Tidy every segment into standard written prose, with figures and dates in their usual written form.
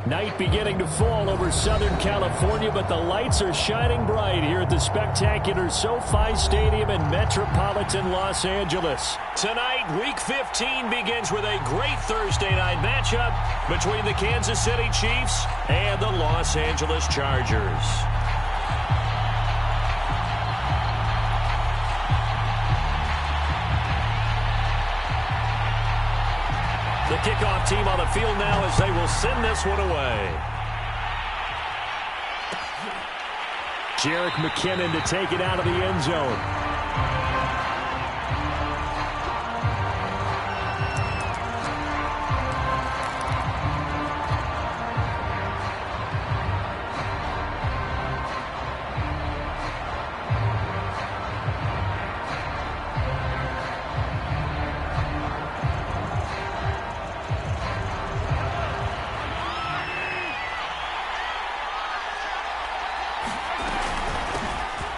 Night beginning to fall over Southern California, but the lights are shining bright here at the spectacular SoFi Stadium in metropolitan Los Angeles. Tonight, Week 15 begins with a great Thursday night matchup between the Kansas City Chiefs and the Los Angeles Chargers. The kickoff team on the field now as they will send this one away. Jerick McKinnon to take it out of the end zone.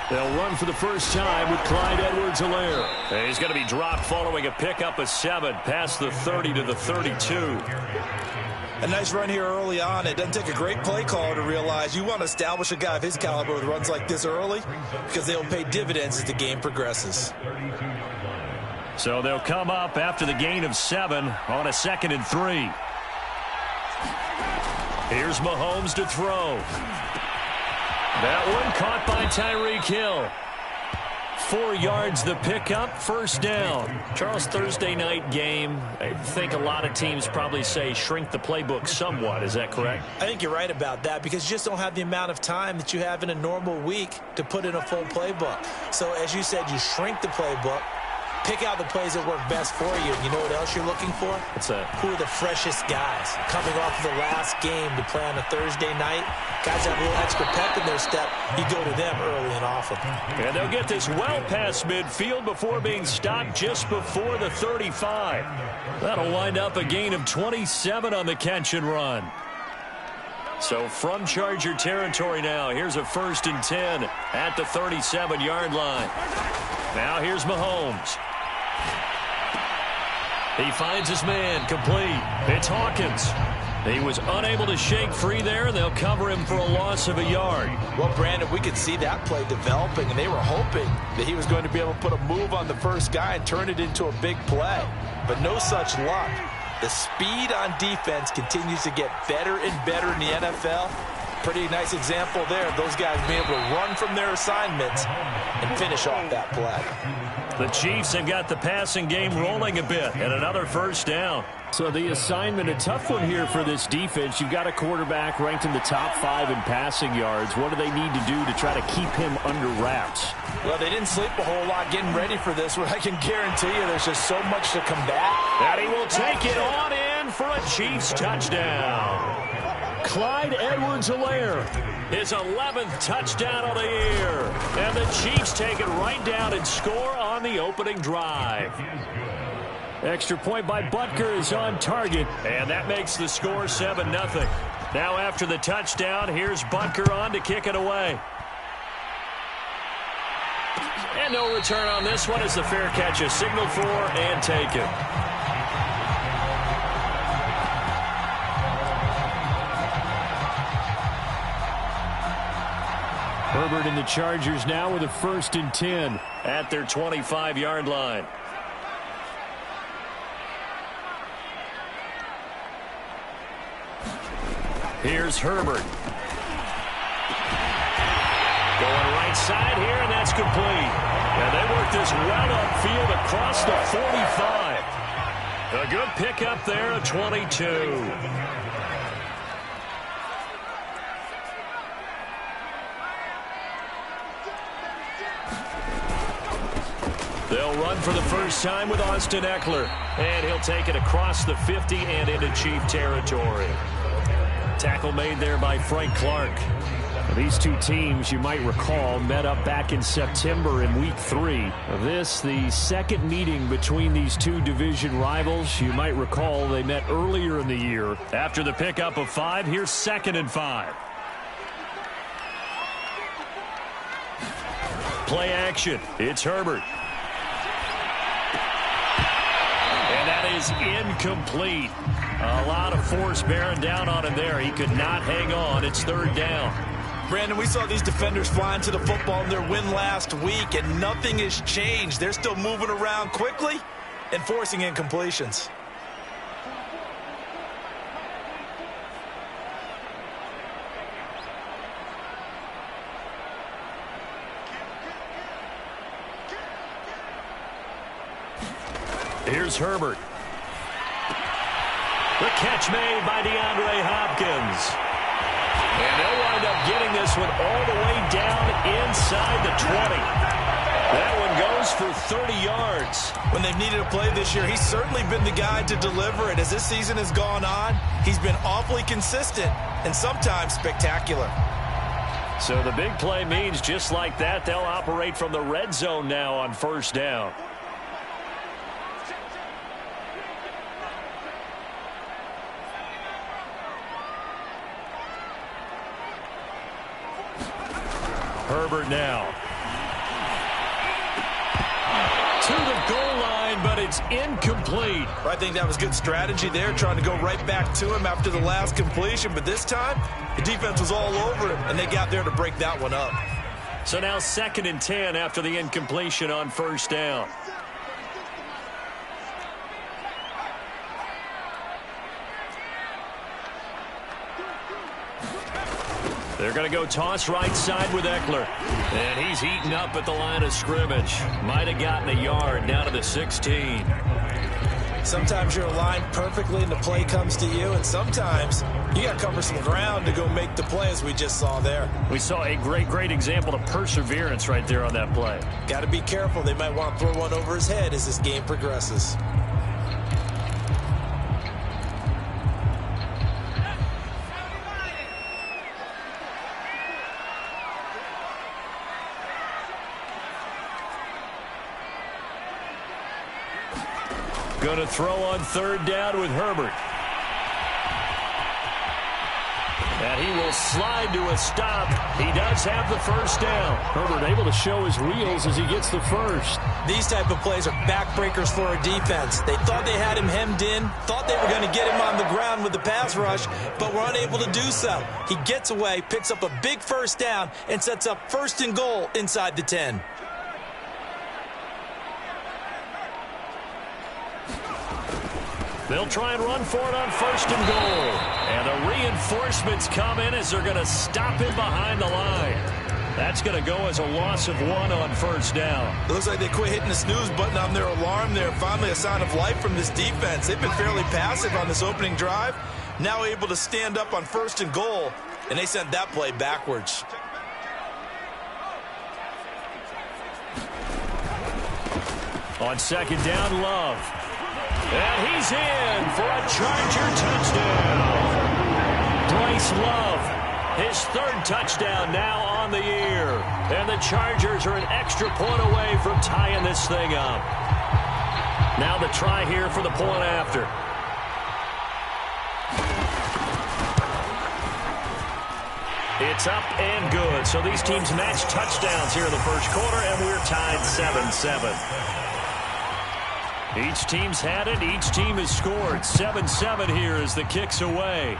They'll run for the first time with Clyde Edwards-Helaire. He's going to be dropped following a pickup of 7 past the 30 to the 32. A nice run here early on. It doesn't take a great play caller to realize you want to establish a guy of his caliber with runs like this early because they'll pay dividends as the game progresses. So they'll come up after the gain of 7 on a 2nd and 3. Here's Mahomes to throw. That one caught by Tyreek Hill. 4 yards the pickup, first down. Charles, Thursday night game, I think a lot of teams probably say shrink the playbook somewhat. Is that correct? I think you're right about that because you just don't have the amount of time that you have in a normal week to put in a full playbook. So as you said, you shrink the playbook. Pick out the plays that work best for you. And you know what else you're looking for? What's that? Who are the freshest guys coming off of the last game to play on a Thursday night? Guys have a little extra pep in their step. You go to them early and often. And they'll get this well past midfield before being stopped just before the 35. That'll wind up a gain of 27 on the catch and run. So from Charger territory now, here's a 1st and 10 at the 37-yard line. Now here's Mahomes. He finds his man, complete. It's Hawkins. He was unable to shake free there. They'll cover him for a loss of a yard. Well, Brandon, we could see that play developing, and they were hoping that he was going to be able to put a move on the first guy and turn it into a big play. But no such luck. The speed on defense continues to get better and better in the NFL. Pretty nice example there of those guys being able to run from their assignments and finish off that play. The Chiefs have got the passing game rolling a bit, and another first down. So the assignment, a tough one here for this defense. You've got a quarterback ranked in the top 5 in passing yards. What do they need to do to try to keep him under wraps? Well, they didn't sleep a whole lot getting ready for this. What I can guarantee you, there's just so much to combat. And he will take it on in for a Chiefs touchdown. Clyde Edwards-Helaire, his 11th touchdown of the year. And the Chiefs take it right down and score on the opening drive. Extra point by Butker is on target, and that makes the score 7-0. Now after the touchdown, here's Butker on to kick it away. And no return on this one as the fair catch is signaled for and taken. Herbert and the Chargers now with a 1st and 10 at their 25-yard line. Here's Herbert. Going right side here, and that's complete. And they work this well upfield across the 45. A good pickup there at 22. They'll run for the first time with Austin Eckler. And he'll take it across the 50 and into Chief territory. Tackle made there by Frank Clark. These two teams, you might recall, met up back in September in Week 3. This, the second meeting between these two division rivals. You might recall they met earlier in the year. After the pickup of 5, here's 2nd and 5. Play action. It's Herbert. And that is incomplete. A lot of force bearing down on him there. He could not hang on. It's third down. Brandon, we saw these defenders flying to the football in their win last week, and nothing has changed. They're still moving around quickly and forcing incompletions. Here's Herbert. The catch made by DeAndre Hopkins. And they'll wind up getting this one all the way down inside the 20. That one goes for 30 yards. When they've needed a play this year, he's certainly been the guy to deliver it. As this season has gone on, he's been awfully consistent and sometimes spectacular. So the big play means just like that, they'll operate from the red zone now on first down. Herbert now. To the goal line, but it's incomplete. I think that was good strategy there, trying to go right back to him after the last completion. But this time, the defense was all over him, and they got there to break that one up. So now 2nd and 10 after the incompletion on first down. They're going to go toss right side with Eckler. And he's eaten up at the line of scrimmage. Might have gotten a yard down to the 16. Sometimes you're aligned perfectly and the play comes to you, and sometimes you got to cover some ground to go make the play, as we just saw there. We saw a great example of perseverance right there on that play. Got to be careful. They might want to throw one over his head as this game progresses. Going to throw on third down with Herbert. And he will slide to a stop. He does have the first down. Herbert able to show his wheels as he gets the first. These type of plays are backbreakers for a defense. They thought they had him hemmed in, thought they were going to get him on the ground with the pass rush, but were unable to do so. He gets away, picks up a big first down, and sets up 1st and goal inside the 10. They'll try and run for it on 1st and goal. And the reinforcements come in as they're going to stop him behind the line. That's going to go as a loss of 1 on first down. It looks like they quit hitting the snooze button on their alarm there. Finally a sign of life from this defense. They've been fairly passive on this opening drive. Now able to stand up on 1st and goal. And they sent that play backwards. On 2nd down, Love. And he's in for a Charger touchdown. Bryce Love, his 3rd touchdown now on the year. And the Chargers are an extra point away from tying this thing up. Now the try here for the point after. It's up and good. So these teams match touchdowns here in the first quarter, and we're tied 7-7. Each team's had it. Each team has scored. 7-7 here as the kick's away.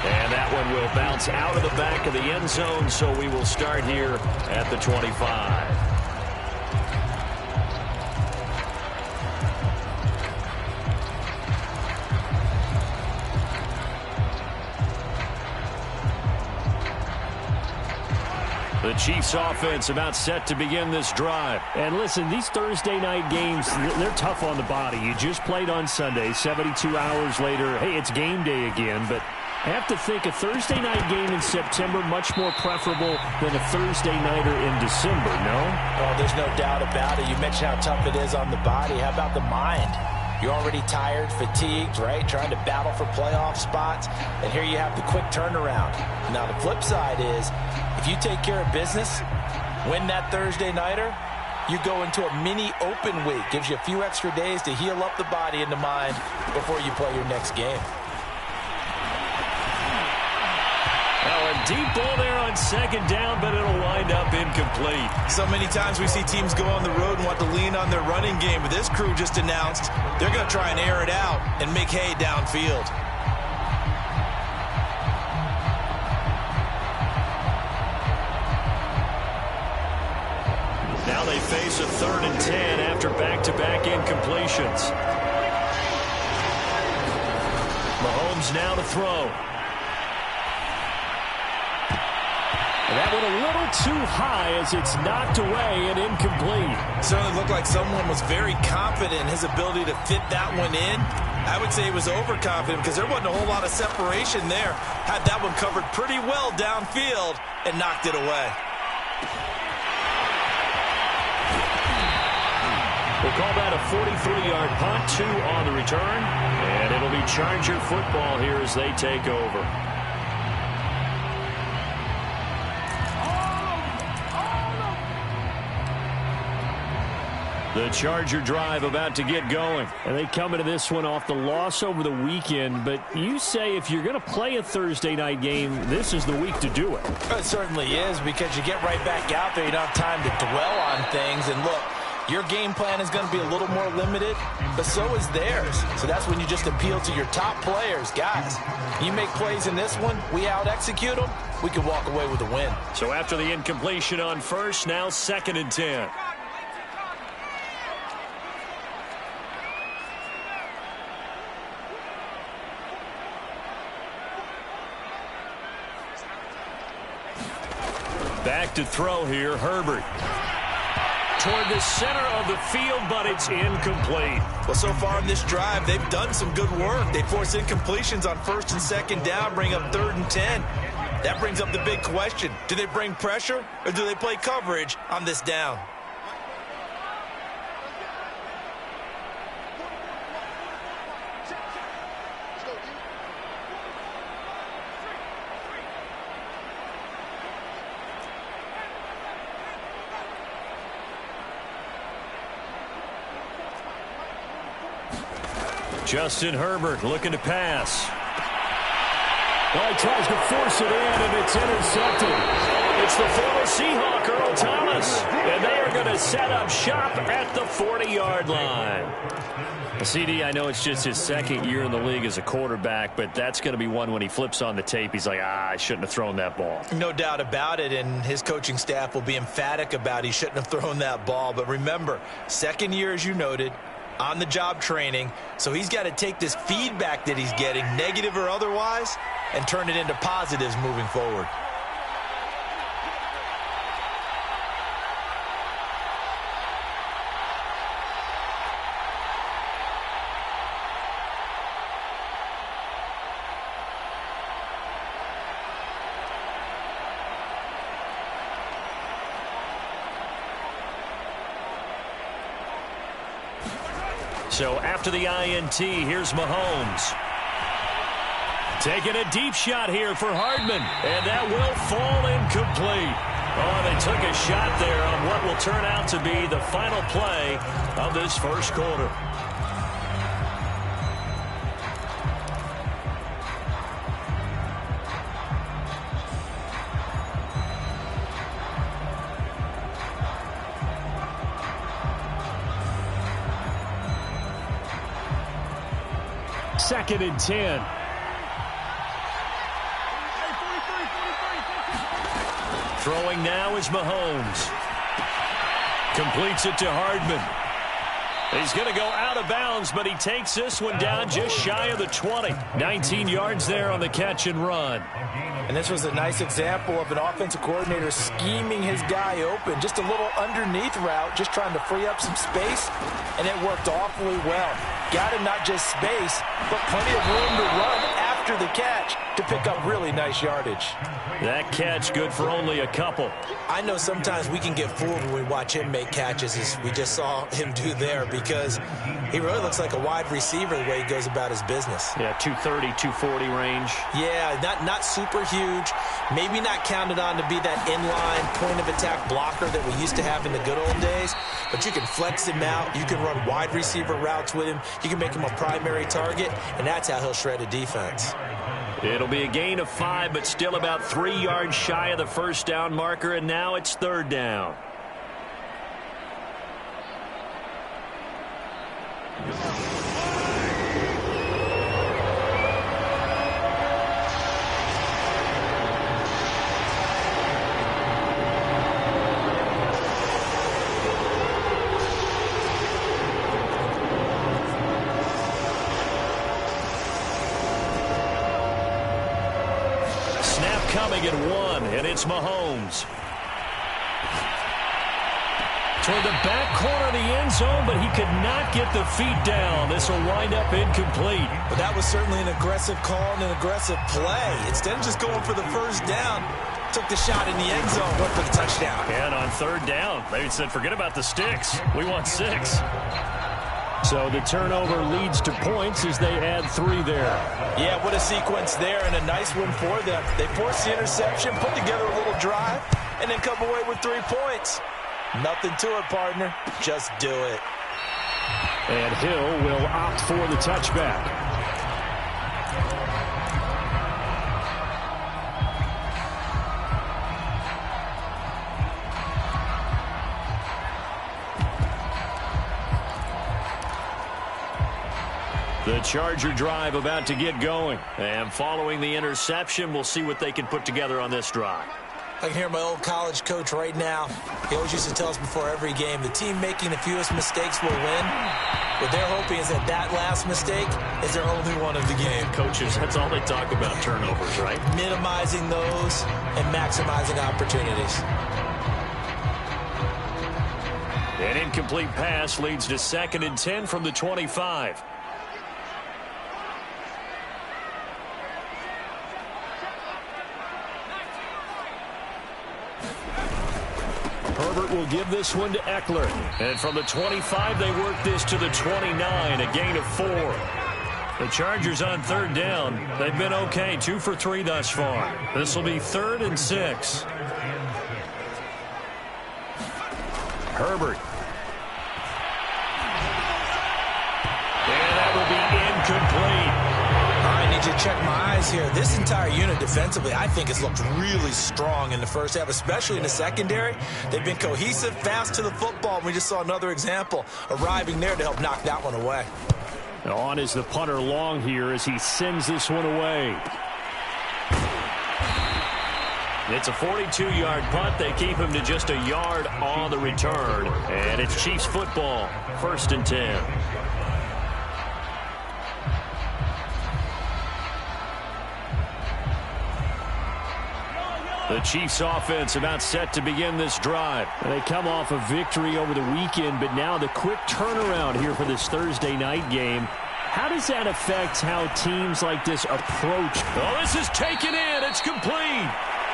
And that one will bounce out of the back of the end zone, so we will start here at the 25. The Chiefs offense about set to begin this drive. And listen, these Thursday night games, they're tough on the body. You just played on Sunday, 72 hours later. Hey, it's game day again, but I have to think a Thursday night game in September much more preferable than a Thursday nighter in December, no? Oh, there's no doubt about it. You mentioned how tough it is on the body. How about the mind? You're already tired, fatigued, right? Trying to battle for playoff spots. And here you have the quick turnaround. Now, the flip side is, if you take care of business, win that Thursday nighter, you go into a mini open week. Gives you a few extra days to heal up the body and the mind before you play your next game. Well, and deep ball there on second down, but it'll wind up incomplete. So many times we see teams go on the road and want to lean on their running game, but this crew just announced they're going to try and air it out and make hay downfield. Now they face a 3rd and 10 after back-to-back incompletions. Mahomes now to throw. And that went a little too high as it's knocked away and incomplete. Certainly looked like someone was very confident in his ability to fit that one in. I would say he was overconfident because there wasn't a whole lot of separation there. Had that one covered pretty well downfield and knocked it away. We'll call that a 43-yard punt, 2 on the return. And it'll be Charger football here as they take over. The Charger drive about to get going. And they come into this one off the loss over the weekend. But you say if you're going to play a Thursday night game, this is the week to do it. It certainly is, because you get right back out there. You don't have time to dwell on things. And look, your game plan is going to be a little more limited, but so is theirs. So that's when you just appeal to your top players. Guys, you make plays in this one, we out-execute them, we can walk away with a win. So after the incompletion on first, now 2nd and 10. Back to throw here, Herbert. Toward the center of the field, but it's incomplete. Well, so far in this drive, they've done some good work. They force incompletions on 1st and 2nd down, bring up 3rd and 10. That brings up the big question. Do they bring pressure, or do they play coverage on this down? Justin Herbert looking to pass. Well, he tries to force it in, and it's intercepted. It's the former Seahawk, Earl Thomas. And they are going to set up shop at the 40-yard line. CD, I know it's just his 2nd year in the league as a quarterback, but that's going to be one when he flips on the tape. He's like, I shouldn't have thrown that ball. No doubt about it, and his coaching staff will be emphatic about he shouldn't have thrown that ball. But remember, 2nd year, as you noted, on-the-job training, so he's got to take this feedback that he's getting, negative or otherwise, and turn it into positives moving forward. So after the INT, here's Mahomes. Taking a deep shot here for Hardman. And that will fall incomplete. Oh, they took a shot there on what will turn out to be the final play of this first quarter. Second and 10. Throwing now is Mahomes. Completes it to Hardman. He's going to go out of bounds, but he takes this one down just shy of the 20. 19 yards there on the catch and run. And this was a nice example of an offensive coordinator scheming his guy open. Just a little underneath route, just trying to free up some space, and it worked awfully well. Got him not just space, but plenty of room to run after the catch to pick up really nice yardage. That catch good for only a couple. I know sometimes we can get fooled when we watch him make catches, as we just saw him do there, because he really looks like a wide receiver the way he goes about his business. Yeah, 230, 240 range. Yeah, not super huge. Maybe not counted on to be that inline point-of-attack blocker that we used to have in the good old days, but you can flex him out. You can run wide receiver routes with him. You can make him a primary target, and that's how he'll shred a defense. It'll be a gain of 5, but still about 3 yards shy of the first down marker, and now it's 3rd down. Coming at 1, and it's Mahomes. Toward the back corner of the end zone, but he could not get the feet down. This will wind up incomplete. But that was certainly an aggressive call and an aggressive play. Instead of just going for the first down, took the shot in the end zone, went for the touchdown. And on 3rd down, they said, forget about the sticks. We want 6. So the turnover leads to points as they add 3 there. Yeah, what a sequence there, and a nice one for them. They forced the interception, put together a little drive, and then come away with 3 points. Nothing to it, partner. Just do it. And Hill will opt for the touchback. The Charger drive about to get going. And following the interception, we'll see what they can put together on this drive. I can hear my old college coach right now. He always used to tell us before every game, the team making the fewest mistakes will win. What they're hoping is that that last mistake is their only one of the game. Coaches, that's all they talk about, turnovers, right? Minimizing those and maximizing opportunities. An incomplete pass leads to 2nd and 10 from the 25. Herbert will give this one to Eckler. And from the 25, they work this to the 29, a gain of 4. The Chargers on 3rd down. They've been okay, 2 for 3 thus far. This will be 3rd and 6. Herbert. And that will be incomplete. I need you to check my eyes here. This entire unit defensively, I think, has looked really strong in the first half, especially in the secondary. They've been cohesive, fast to the football. We just saw another example arriving there to help knock that one away. On is the punter Long here as he sends this one away. It's a 42-yard punt. They keep him to just a yard on the return. And it's Chiefs football, 1st and 10. The Chiefs offense about set to begin this drive. They come off a victory over the weekend, but now the quick turnaround here for this Thursday night game. How does that affect how teams like this approach? Oh, this is taken in. It's complete.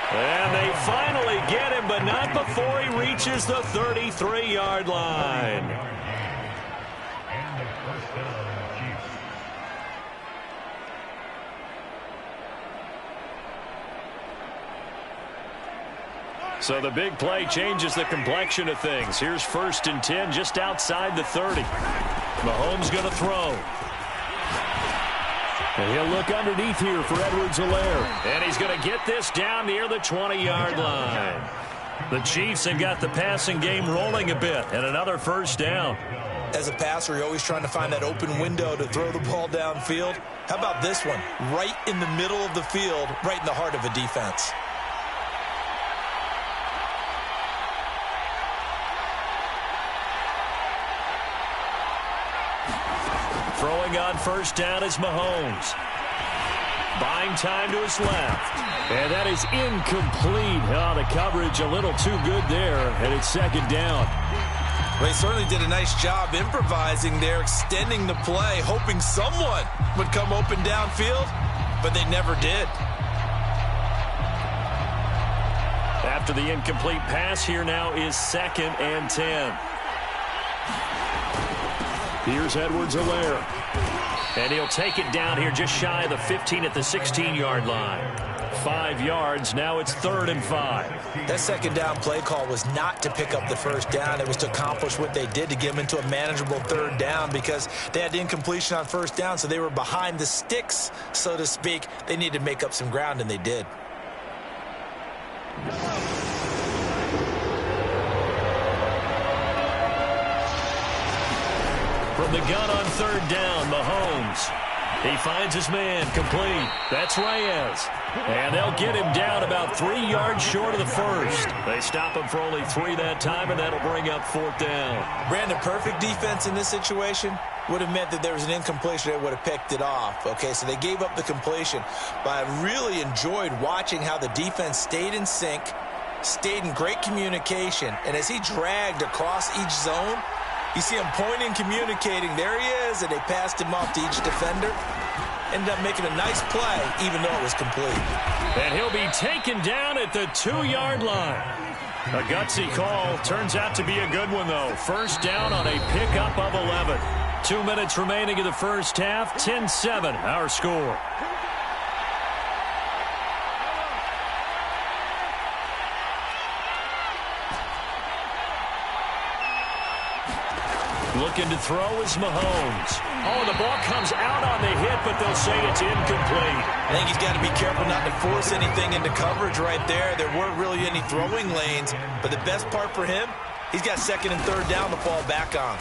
And they finally get him, but not before he reaches the 33-yard line. So the big play changes the complexion of things. Here's 1st and 10 just outside the 30. Mahomes going to throw. And he'll look underneath here for Edwards-Helaire. And he's going to get this down near the 20-yard line. The Chiefs have got the passing game rolling a bit, and another 1st down. As a passer, you're always trying to find that open window to throw the ball downfield. How about this one? Right in the middle of the field, right in the heart of a defense. Throwing on 1st down is Mahomes. Buying time to his left. And that is incomplete. Oh, the coverage a little too good there, and it's 2nd down. Well, he certainly did a nice job improvising there, extending the play, hoping someone would come open downfield, but they never did. After the incomplete pass, here now is 2nd and 10. Here's Edwards-Helaire. And he'll take it down here just shy of the 15 at the 16-yard line. 5 yards. Now it's 3rd and 5. That second down play call was not to pick up the first down. It was to accomplish what they did, to get them into a manageable 3rd down, because they had incompletion on first down, so they were behind the sticks, so to speak. They needed to make up some ground, and they did. From the gun on 3rd down, Mahomes. He finds his man, complete. That's Reyes. And they'll get him down about 3 yards short of the first. They stop him for only 3 that time, and that'll bring up 4th down. Brandon, perfect defense in this situation would have meant that there was an incompletion that would have picked it off. Okay, so they gave up the completion. But I really enjoyed watching how the defense stayed in sync, stayed in great communication, and as he dragged across each zone, you see him pointing, communicating. There he is, and they passed him off to each defender. Ended up making a nice play, even though it was complete. And he'll be taken down at the 2-yard line. A gutsy call. Turns out to be a good one, though. First down on a pickup of 11. 2 minutes remaining in the first half. 10-7, our score. Looking to throw is Mahomes. Oh, the ball comes out on the hit, but they'll say it's incomplete. I think he's got to be careful not to force anything into coverage right there. There weren't really any throwing lanes, but the best part for him, he's got 2nd and 3rd down to fall back on.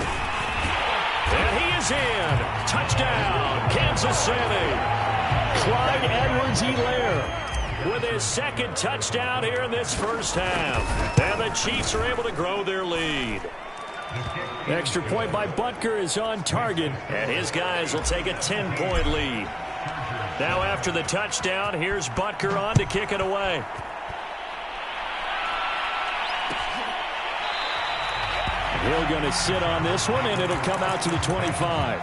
And he is in. Touchdown, Kansas City. Clyde Edwards-Helaire with his 2nd touchdown here in this first half. And the Chiefs are able to grow their lead. Extra point by Butker is on target, and his guys will take a 10-point lead. Now after the touchdown, here's Butker on to kick it away. Hill going to sit on this one, and it'll come out to the 25.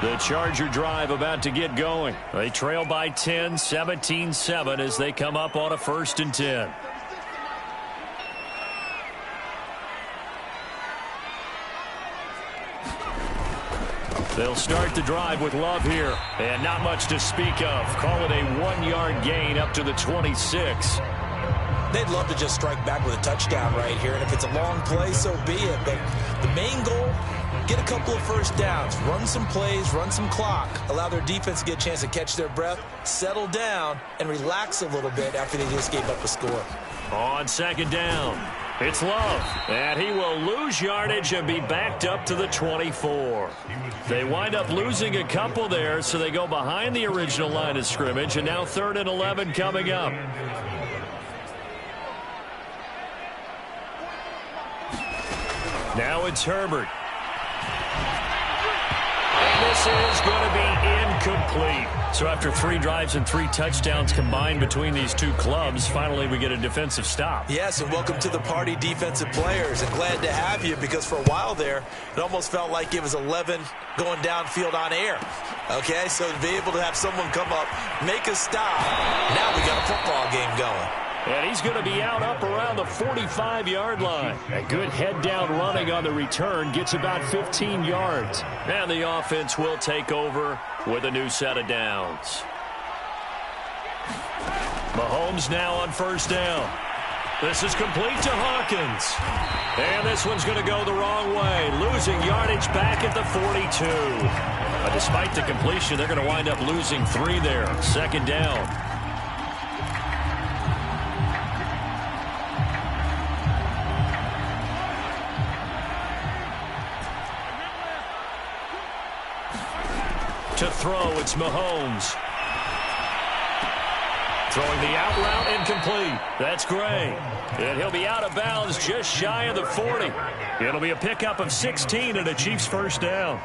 The Charger drive about to get going. They trail by 10, 17-7 as they come up on a 1st and 10. They'll start the drive with Love here. And not much to speak of. Call it a 1-yard gain up to the 26. They'd love to just strike back with a touchdown right here. And if it's a long play, so be it. But the main goal, get a couple of first downs, run some plays, run some clock, allow their defense to get a chance to catch their breath, settle down, and relax a little bit after they just gave up a score. On 2nd down, it's Love, and he will lose yardage and be backed up to the 24. They wind up losing a couple there, so they go behind the original line of scrimmage, and now 3rd and 11 coming up. Now it's Herbert. This is going to be incomplete. So after 3 drives and 3 touchdowns combined between these two clubs, finally we get a defensive stop. Yes, and welcome to the party, defensive players. And glad to have you, because for a while there, it almost felt like it was 11 going downfield on air. Okay, so to be able to have someone come up, make a stop, now we got a football game going. And he's going to be out up around the 45-yard line. A good head-down running on the return gets about 15 yards. And the offense will take over with a new set of downs. Mahomes now on 1st down. This is complete to Hawkins. And this one's going to go the wrong way, losing yardage back at the 42. But despite the completion, they're going to wind up losing 3 there. 2nd down. To throw, it's Mahomes. Throwing the out route, incomplete. That's Gray. And he'll be out of bounds just shy of the 40. It'll be a pickup of 16 and a Chiefs 1st down.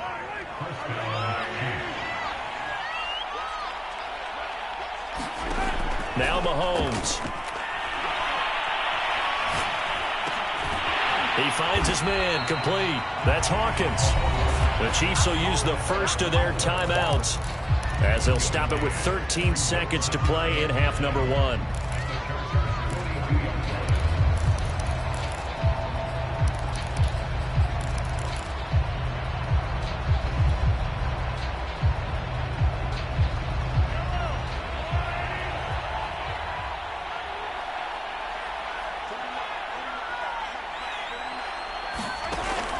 Now Mahomes. He finds his man, complete. That's Hawkins. The Chiefs will use the first of their timeouts as they'll stop it with 13 seconds to play in half number 1.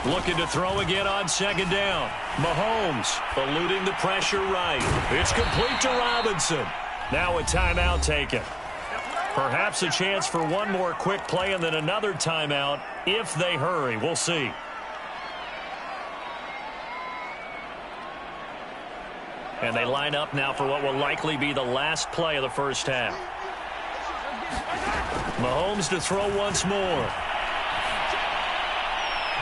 Looking to throw again on second down. Mahomes eluding the pressure right. It's complete to Robinson. Now a timeout taken. Perhaps a chance for one more quick play and then another timeout if they hurry. We'll see. And they line up now for what will likely be the last play of the first half. Mahomes to throw once more.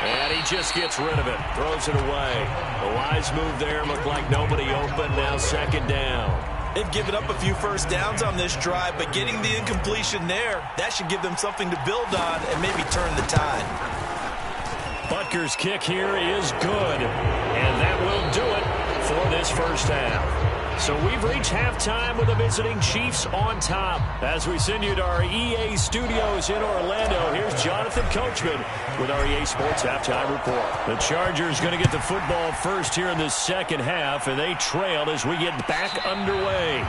And he just gets rid of it. Throws it away. A wise move there. Looked like nobody open. Now second down. They've given up a few first downs on this drive, but getting the incompletion there, that should give them something to build on and maybe turn the tide. Butker's kick here is good. And that will do it for this first half. So we've reached halftime with the visiting Chiefs on top. As we send you to our EA studios in Orlando, here's Jonathan Coachman with our EA Sports Halftime Report. The Chargers going to get the football first here in the second half, and they trail as we get back underway.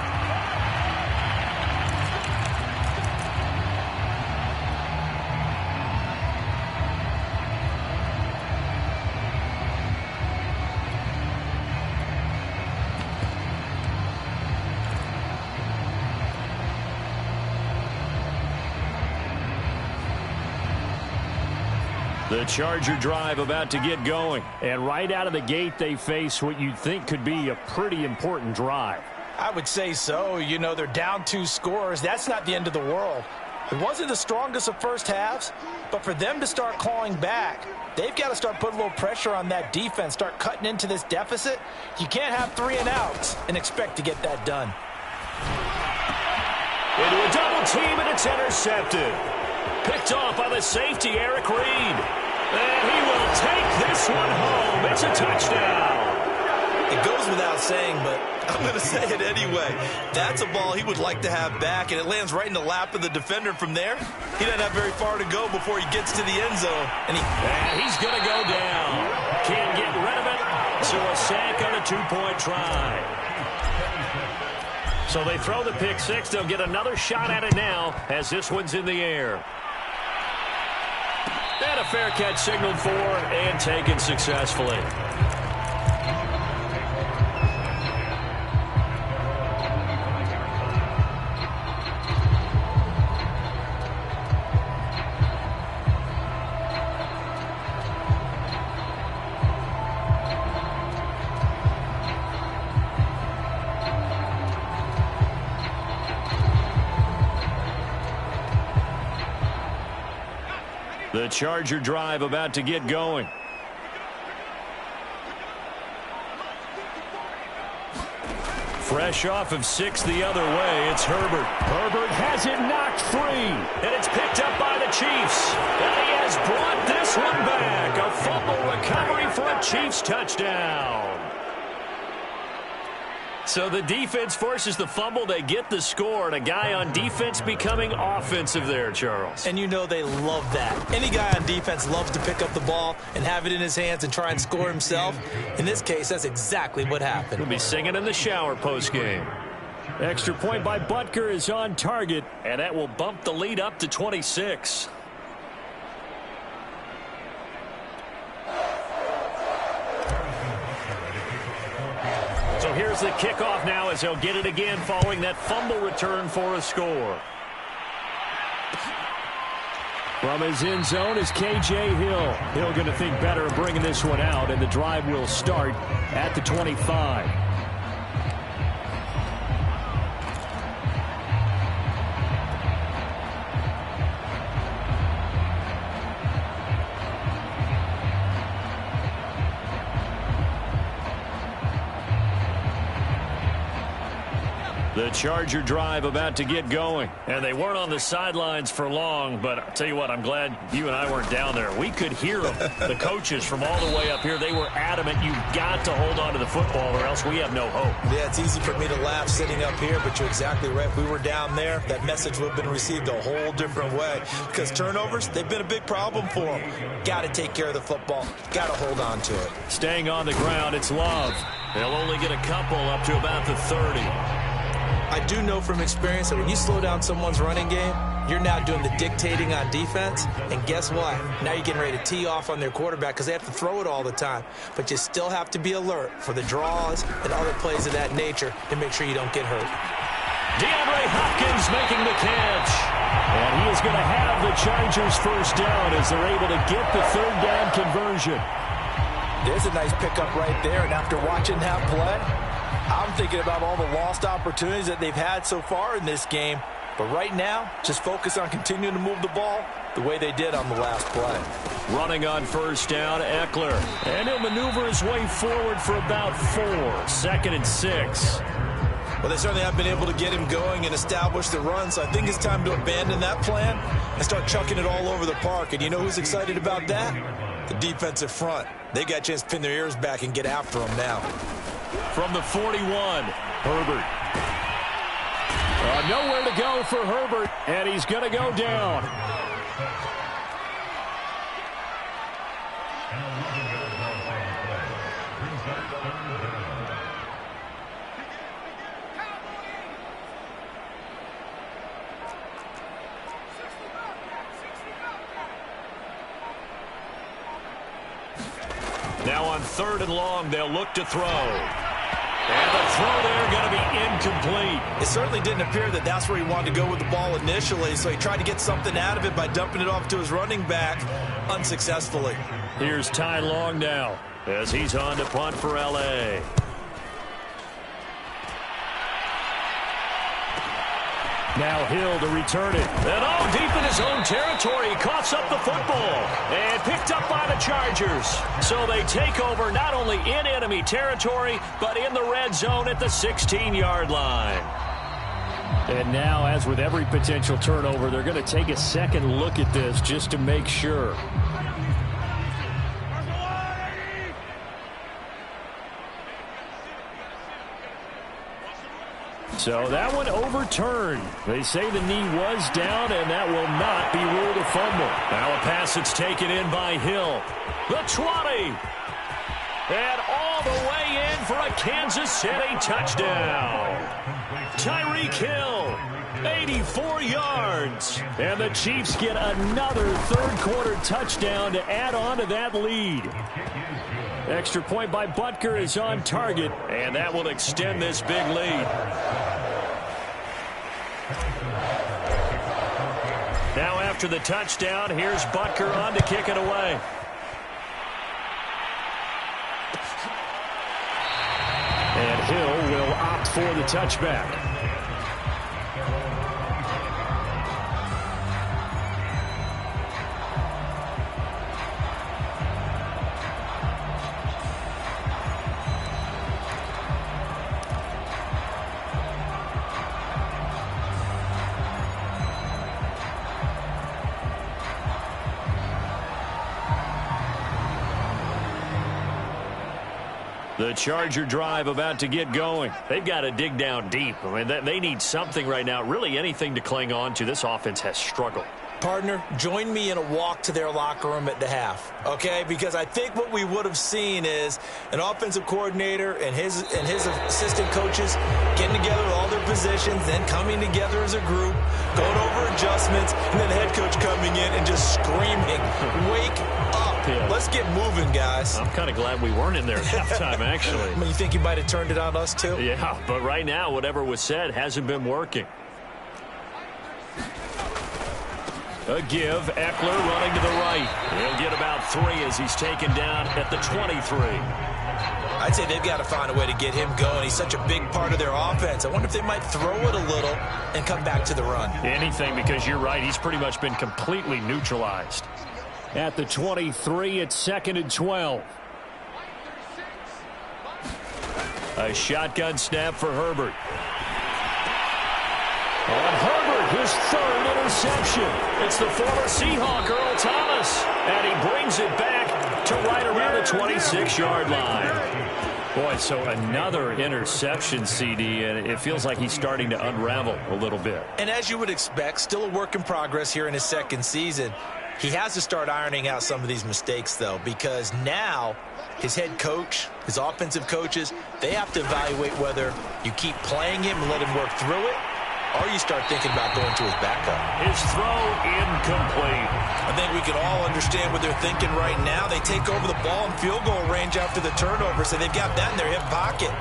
The Charger drive about to get going. And right out of the gate, they face what you'd think could be a pretty important drive. I would say so. You know, they're down 2 scores. That's not the end of the world. It wasn't the strongest of first halves, but for them to start clawing back, they've got to start putting a little pressure on that defense, start cutting into this deficit. You can't have 3 and outs and expect to get that done. Into a double team, and it's intercepted. Picked off by the safety, Eric Reed. And he will take this one home. It's a touchdown. It goes without saying, but I'm going to say it anyway. That's a ball he would like to have back, and it lands right in the lap of the defender from there. He doesn't have very far to go before he gets to the end zone. And he's going to go down. Can't get rid of it. So a sack on a 2-point try. So they throw the pick six. They'll get another shot at it now as this one's in the air. And a fair catch signaled for and taken successfully. The Charger drive about to get going. Fresh off of 6 the other way, it's Herbert. Herbert has it knocked free. And it's picked up by the Chiefs. And he has brought this one back. A fumble recovery for a Chiefs touchdown. So the defense forces the fumble. They get the score, and a guy on defense becoming offensive there, Charles. And you know they love that. Any guy on defense loves to pick up the ball and have it in his hands and try and score himself. In this case, that's exactly what happened. He'll be singing in the shower postgame. Extra point by Butker is on target, and that will bump the lead up to 26. So here's the kickoff now as they'll get it again following that fumble return for a score. From his end zone is K.J. Hill. Hill going to think better of bringing this one out, and the drive will start at the 25. The Charger drive about to get going. And they weren't on the sidelines for long, but I'll tell you what, I'm glad you and I weren't down there. We could hear them, the coaches from all the way up here. They were adamant, you've got to hold on to the football or else we have no hope. Yeah, it's easy for me to laugh sitting up here, but you're exactly right. If we were down there, that message would have been received a whole different way. Because turnovers, they've been a big problem for them. Got to take care of the football. Got to hold on to it. Staying on the ground, it's Love. They'll only get a couple up to about the 30. I do know from experience that when you slow down someone's running game, You're now doing the dictating on defense, and guess what? Now you're getting ready to tee off on their quarterback because they have to throw it all the time. But you still have to be alert for the draws and other plays of that nature to make sure you don't get hurt. DeAndre Hopkins making the catch. And he is going to have the Chargers first down as they're able to get the third down conversion. There's a nice pickup right there, and after watching that play, I'm thinking about all the lost opportunities that they've had so far in this game. But right now, just focus on continuing to move the ball the way they did on the last play. Running on first down, Eckler. And he'll maneuver his way forward for about 4. 2nd and 6. Well, they certainly have been able to get him going and establish the run, so I think it's time to abandon that plan and start chucking it all over the park. And you know who's excited about that? The defensive front. They got a chance to pin their ears back and get after him now. From the 41, Herbert. Nowhere to go for Herbert, and he's going to go down. Now on 3rd and long, they'll look to throw. And the throw there going to be incomplete. It certainly didn't appear that that's where he wanted to go with the ball initially, so he tried to get something out of it by dumping it off to his running back unsuccessfully. Here's Ty Long now as he's on to punt for L.A. Now Hill to return it. And deep in his own territory, he coughs up the football. And picked up by the Chargers. So they take over not only in enemy territory, but in the red zone at the 16-yard line. And now, as with every potential turnover, they're going to take a second look at this just to make sure. So that one overturned. They say the knee was down, and that will not be ruled a fumble. Now a pass that's taken in by Hill. The 20. And all the way in for a Kansas City touchdown. Tyreek Hill, 84 yards. And the Chiefs get another third-quarter touchdown to add on to that lead. Extra point by Butker is on target, and that will extend this big lead. Now after the touchdown, here's Butker on to kick it away. And Hill will opt for the touchback. The Charger drive about to get going. They've got to dig down deep. I mean, they need something right now, really anything to cling on to. This offense has struggled. Partner, join me in a walk to their locker room at the half, okay? Because I think what we would have seen is an offensive coordinator and his assistant coaches getting together with all their positions, then coming together as a group, going over adjustments, and then the head coach coming in and just screaming, "Wake up. Let's get moving, guys." I'm kind of glad we weren't in there at halftime, actually. I mean, you think you might have turned it on us, too? Yeah, but right now, whatever was said hasn't been working. A give, Eckler running to the right. He'll get about 3 as he's taken down at the 23. I'd say they've got to find a way to get him going. He's such a big part of their offense. I wonder if they might throw it a little and come back to the run. Anything, because you're right. He's pretty much been completely neutralized. At the 23, it's 2nd and 12. A shotgun snap for Herbert. And Herbert, his 3rd interception. It's the former Seahawk, Earl Thomas. And he brings it back to right around the 26-yard line. Boy, so another interception, CD, and it feels like he's starting to unravel a little bit. And as you would expect, still a work in progress here in his 2nd season. He has to start ironing out some of these mistakes, though, because now his head coach, his offensive coaches, they have to evaluate whether you keep playing him and let him work through it, or you start thinking about going to his backup. His throw incomplete. I think we can all understand what they're thinking right now. They take over the ball in field goal range after the turnover, so they've got that in their hip pocket.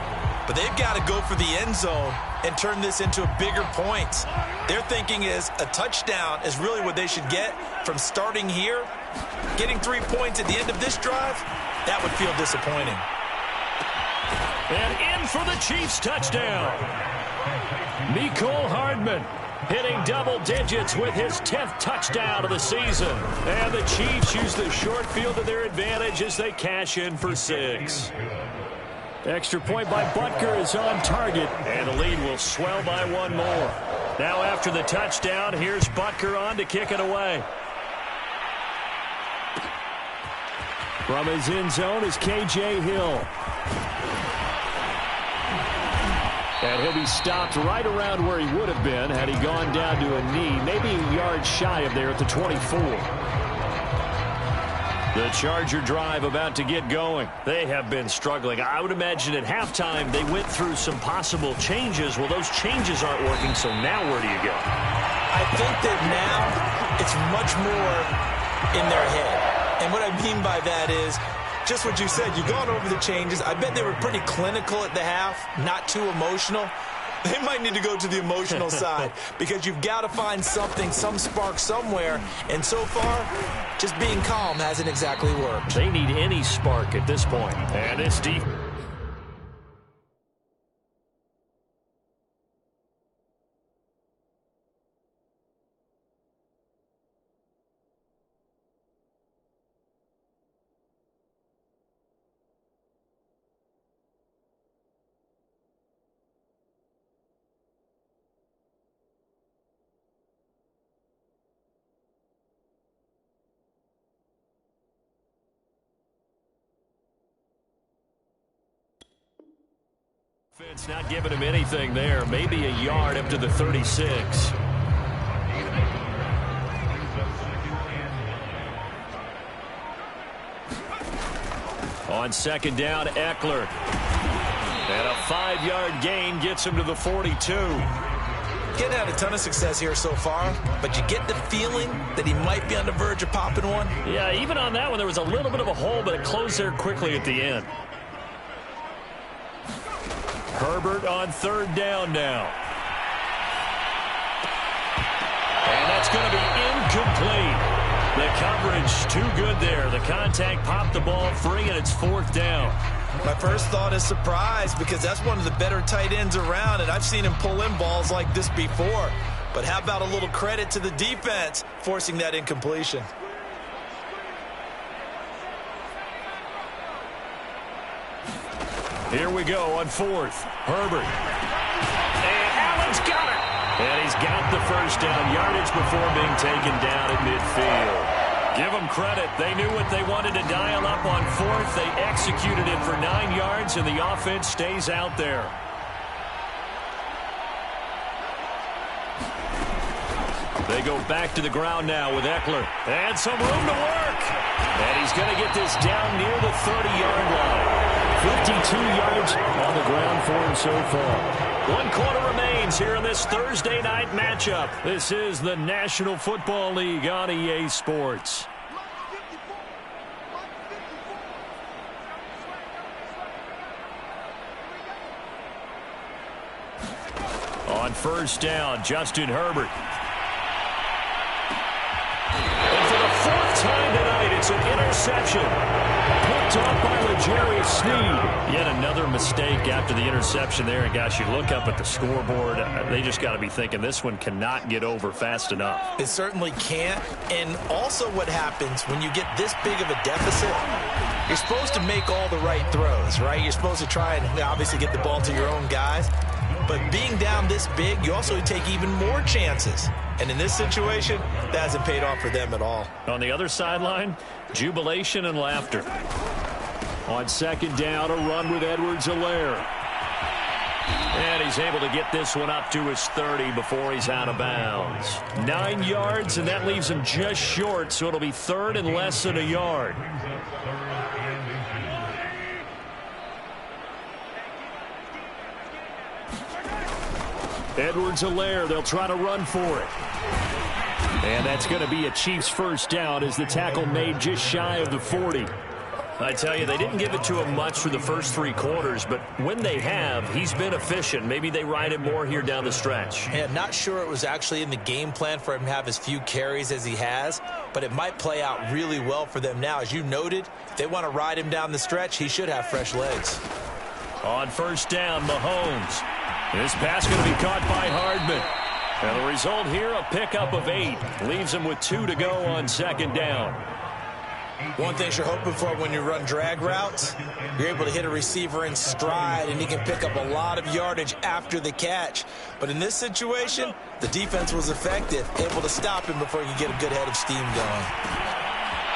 But they've got to go for the end zone and turn this into a bigger point. Their thinking is a touchdown is really what they should get from starting here. Getting 3 points at the end of this drive, that would feel disappointing. And in for the Chiefs touchdown. Mecole Hardman hitting double digits with his 10th touchdown of the season. And the Chiefs use the short field to their advantage as they cash in for 6. Extra point by Butker is on target, and the lead will swell by 1 more. Now after the touchdown, here's Butker on to kick it away. From his end zone is K.J. Hill. And he'll be stopped right around where he would have been had he gone down to a knee, maybe a yard shy of there at the 24. The Charger drive about to get going. They have been struggling. I would imagine at halftime they went through some possible changes. Well, those changes aren't working, so now where do you go? I think that now it's much more in their head. And what I mean by that is just what you said. You've gone over the changes. I bet they were pretty clinical at the half, not too emotional. They might need to go to the emotional side because you've got to find something, some spark somewhere. And so far, just being calm hasn't exactly worked. They need any spark at this point. And it's deep. Defense not giving him anything there. Maybe a yard up to the 36. On second down, Eckler. And a 5-yard gain gets him to the 42. Getting had a ton of success here so far, but you get the feeling that he might be on the verge of popping one. Yeah, even on that one, there was a little bit of a hole, but it closed there quickly at the end. Herbert on third down now. And that's going to be incomplete. The coverage too good there. The contact popped the ball free, and it's fourth down. My first thought is surprise because that's one of the better tight ends around, and I've seen him pull in balls like this before. But how about a little credit to the defense forcing that incompletion? Here we go on fourth. Herbert. And Allen's got it. And he's got the first down yardage before being taken down at midfield. Give them credit. They knew what they wanted to dial up on fourth. They executed it for 9 yards, and the offense stays out there. They go back to the ground now with Eckler. And some room to work. And he's going to get this down near the 30-yard line. 52 yards on the ground for him so far. 1 quarter remains here in this Thursday night matchup. This is the National Football League on EA Sports. On first down, Justin Herbert. And for the 4th time tonight, it's an interception. Picked off by L'Jarius Sneed. Yet another mistake after the interception there. And, gosh, you look up at the scoreboard, they just got to be thinking this one cannot get over fast enough. It certainly can't. And also what happens when you get this big of a deficit, you're supposed to make all the right throws, right? You're supposed to try and obviously get the ball to your own guys. But being down this big, you also take even more chances. And in this situation, that hasn't paid off for them at all. On the other sideline, jubilation and laughter. On second down, a run with Edwards-Helaire. And he's able to get this one up to his 30 before he's out of bounds. 9 yards, and that leaves him just short, so it'll be third and less than a yard. Edwards-Helaire, they'll try to run for it. And that's going to be a Chiefs first down as the tackle made just shy of the 40. I tell you, they didn't give it to him much for the first 3 quarters, but when they have, he's been efficient. Maybe they ride him more here down the stretch. Yeah, not sure it was actually in the game plan for him to have as few carries as he has, but it might play out really well for them now. As you noted, if they want to ride him down the stretch, he should have fresh legs. On first down, Mahomes. This pass going to be caught by Hardman. And the result here, a pickup of 8. Leaves him with 2 to go on second down. One thing you're hoping for when you run drag routes, you're able to hit a receiver in stride, and he can pick up a lot of yardage after the catch. But in this situation, the defense was effective, able to stop him before he could get a good head of steam going.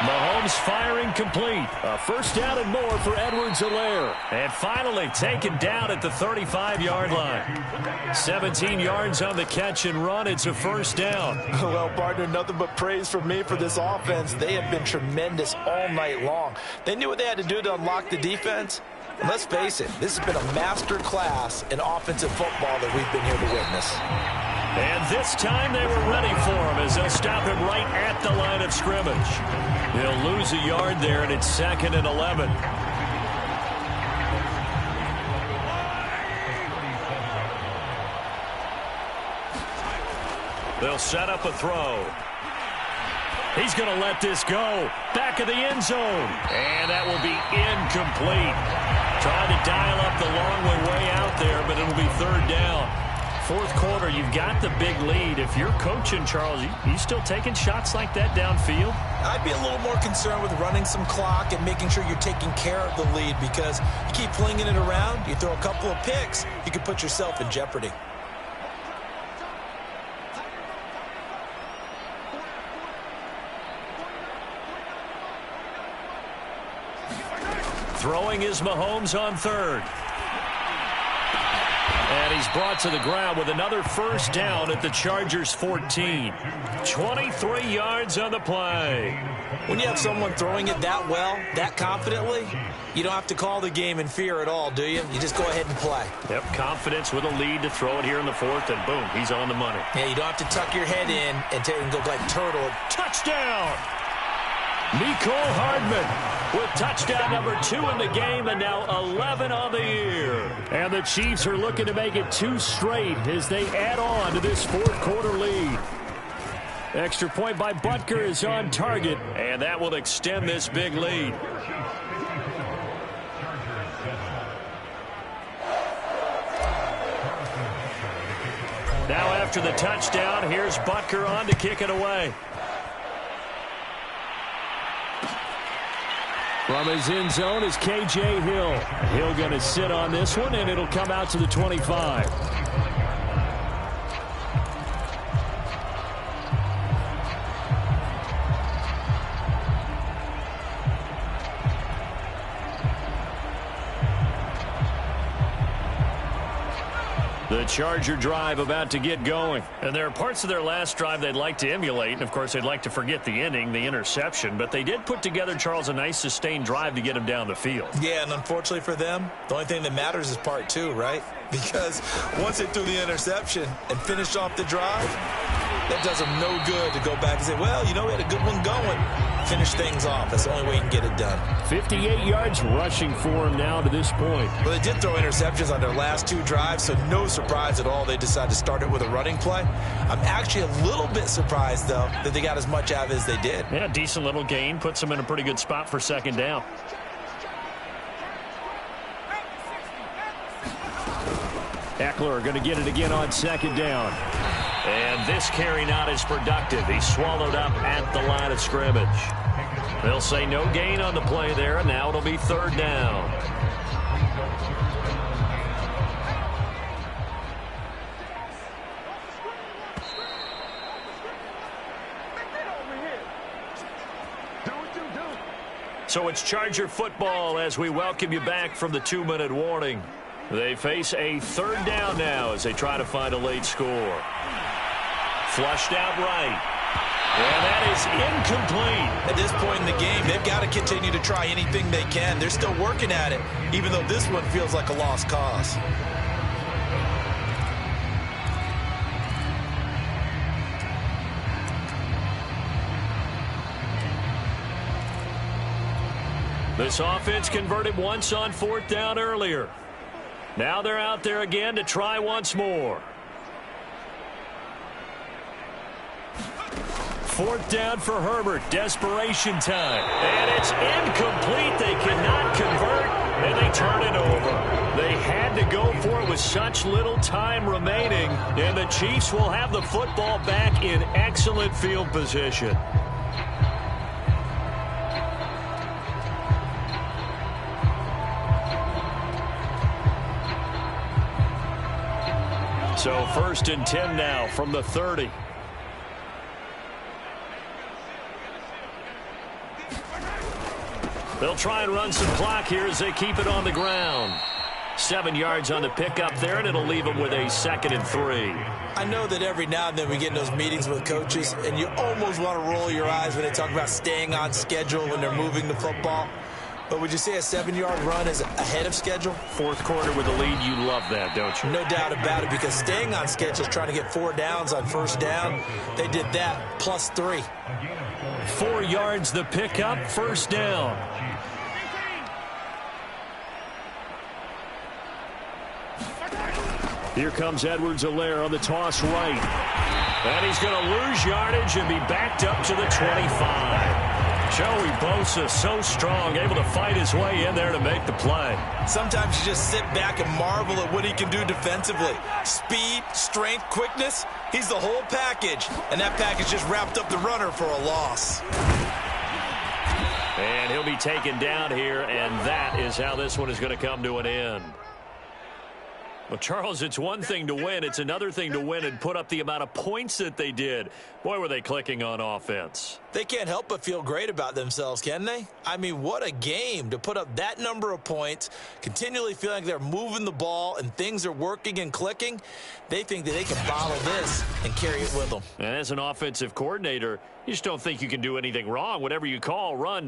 Mahomes firing complete. A first down and more for Edwards-Helaire. And finally taken down at the 35-yard line. 17 yards on the catch and run. It's a first down. Well, partner, nothing but praise from me for this offense. They have been tremendous all night long. They knew what they had to do to unlock the defense. And let's face it, this has been a master class in offensive football that we've been here to witness. And this time they were ready for him as they'll stop him right at the line of scrimmage. They'll lose a yard there, and it's 2nd and 11. They'll set up a throw. He's going to let this go. Back of the end zone. And that will be incomplete. Trying to dial up the long way out there, but it'll be 3rd down. 4th quarter, you've got the big lead. If you're coaching, Charles, you still taking shots like that downfield? I'd be a little more concerned with running some clock and making sure you're taking care of the lead, because you keep flinging it around, you throw a couple of picks, you could put yourself in jeopardy. Throwing is Mahomes on 3rd. And he's brought to the ground with another first down at the Chargers' 14. 23 yards on the play. When you have someone throwing it that well, that confidently, you don't have to call the game in fear at all, do you? You just go ahead and play. Yep, confidence with a lead to throw it here in the 4th, and boom, he's on the money. Yeah, you don't have to tuck your head in and go like turtle. Touchdown! Mecole Hardman with touchdown number 2 in the game, and now 11 on the year. And the Chiefs are looking to make it 2 straight as they add on to this 4th quarter lead. Extra point by Butker is on target, and that will extend this big lead. Now after the touchdown, here's Butker on to kick it away. From his end zone is K.J. Hill. Hill going to sit on this one, and it'll come out to the 25. The Charger drive about to get going. And there are parts of their last drive they'd like to emulate. And, of course, they'd like to forget the inning, the interception. But they did put together, Charles, a nice sustained drive to get him down the field. Yeah, and unfortunately for them, the only thing that matters is part 2, right? Because once they threw the interception and finished off the drive, that does them no good to go back and say, well, you know, we had a good one going. Finish things off. That's the only way you can get it done. 58 yards rushing for him now to this point. Well, they did throw interceptions on their last 2 drives, so no surprise at all they decided to start it with a running play. I'm actually a little bit surprised, though, that they got as much out of it as they did. Yeah, decent little gain. Puts them in a pretty good spot for 2nd down. Ekeler going to get it again on 2nd down. And this carry not as productive. He's swallowed up at the line of scrimmage. They'll say no gain on the play there, and now it'll be 3rd down. So it's Charger football as we welcome you back from the 2-minute warning. They face a 3rd down now as they try to find a late score. Flushed out right. And that is incomplete. At this point in the game, they've got to continue to try anything they can. They're still working at it, even though this one feels like a lost cause. This offense converted once on 4th down earlier. Now they're out there again to try once more. 4th down for Herbert. Desperation time. And it's incomplete. They cannot convert, and they turn it over. They had to go for it with such little time remaining, and the Chiefs will have the football back in excellent field position. So 1st and 10 now from the 30. They'll try and run some clock here as they keep it on the ground. 7 yards on the pickup there, and it'll leave them with a 2nd and 3. I know that every now and then we get in those meetings with coaches, and you almost want to roll your eyes when they talk about staying on schedule when they're moving the football. But would you say a 7-yard run is ahead of schedule? 4th quarter with a lead, you love that, don't you? No doubt about it, because staying on schedule is trying to get 4 downs on 1st down. They did that, plus 3. 4 yards the pickup, 1st down. Here comes Edwards-Helaire on the toss right. And he's going to lose yardage and be backed up to the 25. Joey Bosa, so strong, able to fight his way in there to make the play. Sometimes you just sit back and marvel at what he can do defensively. Speed, strength, quickness, he's the whole package. And that package just wrapped up the runner for a loss. And he'll be taken down here, and that is how this one is going to come to an end. Well, Charles, it's one thing to win. It's another thing to win and put up the amount of points that they did. Boy, were they clicking on offense. They can't help but feel great about themselves, can they? I mean, what a game to put up that number of points, continually feeling like they're moving the ball and things are working and clicking. They think that they can bottle this and carry it with them. And as an offensive coordinator, you just don't think you can do anything wrong. Whatever you call, run,